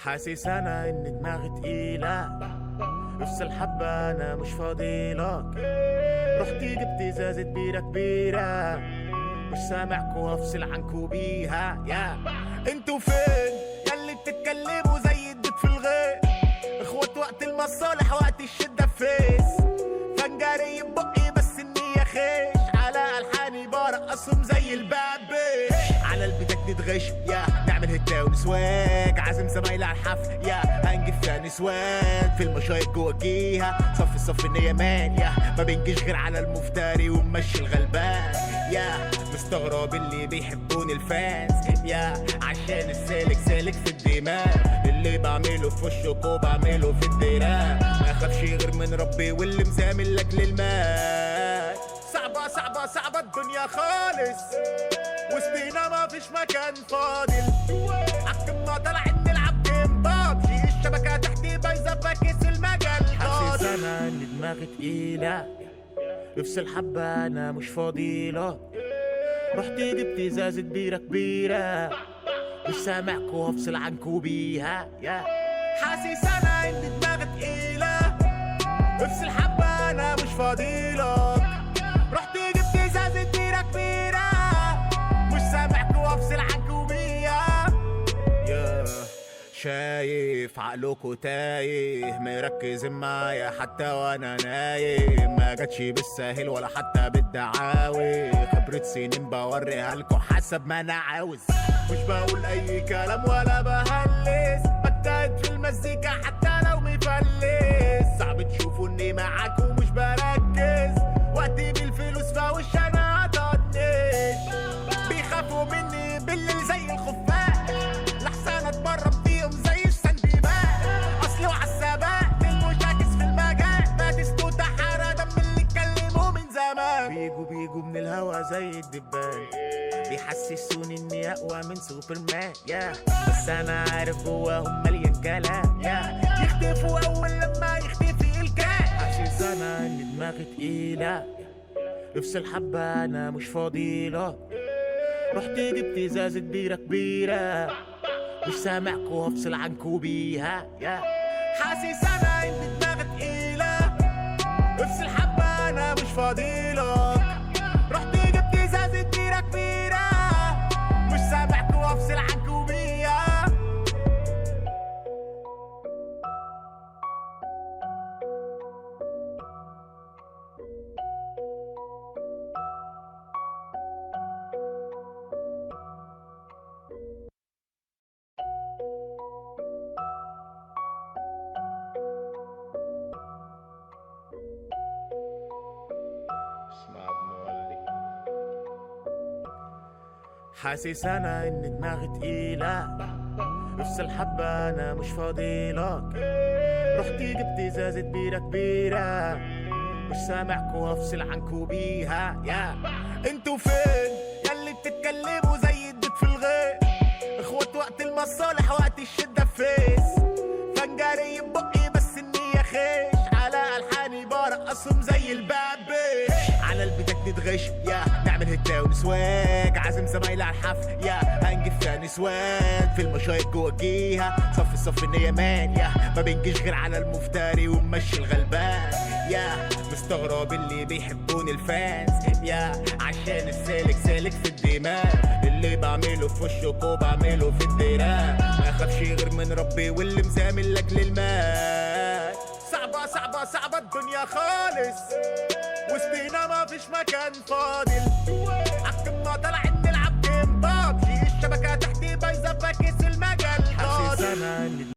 حاسس انا ان دماغي تقيلة، افصل حبة انا مش فاضيلك. رحت جبت ازازة بيرة كبيرة، مش سامعكوا هفصل عنكوا بيها. يا انتوا فين ياللي بتتكلموا زي الدود في الغيط؟ اخوات وقت المصالح وقت الشدة فيس. فنجاري ببقي بس النية خيش، على الحاني برقصهم زي البابي. على البيتك نتغش يا نعمل هتا ونسواق، عازم زمايلي على الحفل يا هنجيب فيها نسوان. في المشايط جوا جيها صف النية مان يا ما بنجيش غير على المفتري ومشي الغلبان. يا مستغرب اللي بيحبوني الفانز يا عشان السالك سالك في الدماغ. اللي بعمله في وشك وبعمله في الدراع، ما اخافش غير من ربي واللي مزامل لك للمال. صعبة الدنيا خالص، وسطينا ما فيش مكان فاضل. عالقمة طلعت نلعب جيم بابجي، الشبكة تحتي بايظة بكيس المجال. حاسس انا ان دماغي تقيلة، افصل حبة انا مش فاضيلك. رحت جبت ازازة بيرة كبيرة، مش سامعكوا هفصل عنكوا بيها. يا حاسس انا ان دماغي تقيلة، افصل حبة انا مش فاضيلك. رحت جبت ازازة بيرة كبيرة، مش سامعكوا هفصل عنكوا بيها. يا شايف عقلكوا تايه، مركز معايا حتى وانا نايم. ما جاتش بالساهل ولا حتى بالدعاوي، خبرة سنين بوريها لكوا حسب ما انا عاوز. مش بقول اي كلام ولا بهلس، بجتهد في المزيكا حتى لو مفلس. صعب تشوفوا اني معاكوا مش بركز، وقتي بالفلوس فوش انا هطنش. بيخافوا مني بالليل زي الخفاش، لحسن اتبرم فيهم زي السندباء. اصله عالسباق المشاكس في المجال، باتستو تحرى دم اللي اتكلموا من زمان. بيجوا من الهوا زي الدبان، بيحسسوني اني اقوى من سوبرمان. يا بس انا عارف جواهم مليان كلام، يا يختفوا اول لما يختفي الكلام. حاسس انا ان دماغي تقيلة، افصل حبة انا مش فاضيلك. رحت جبت ازازة بيرة كبيرة، مش سامعكوا هفصل عنكوا بيها. يا حاسس انا ان دماغي تقيلة، افصل حبة انا مش فاضيلك. رحت جبت ازازة بيرة كبيرة، مش سامعكوا هفصل عنكوا بيها. حاسس انا ان دماغي تقيلة، افصل حبة انا مش فاضيلك. رحت جبت ازازة بيرة كبيرة، مش سامعكوا هفصل عنكوا بيها. يا انتوا فين ياللي بتتكلموا زي الدود في الغيط؟ اخوات وقت المصالح وقت الشدة فيس. فنجاري ببقي بس النية خيش، على الحاني برقصهم زي البابي. على البيتك نتغش يا نعمل هتا ونسواق، عازم زمايلي على الحفل يا هنجيب فيها نسوان. في المشايط جوا جيها صف النية مان يا ما بنجيش غير على المفتري ومشي الغلبان. يا مستغرب اللي بيحبوني الفانز يا عشان السالك سالك في الدماغ. اللي بعمله في وشك وبعمله في الدراع، ما اخافش غير من ربي واللي مزامل لك للمال. صعبة الدنيا خالص، وسطينا ما فيش مكان فاضل.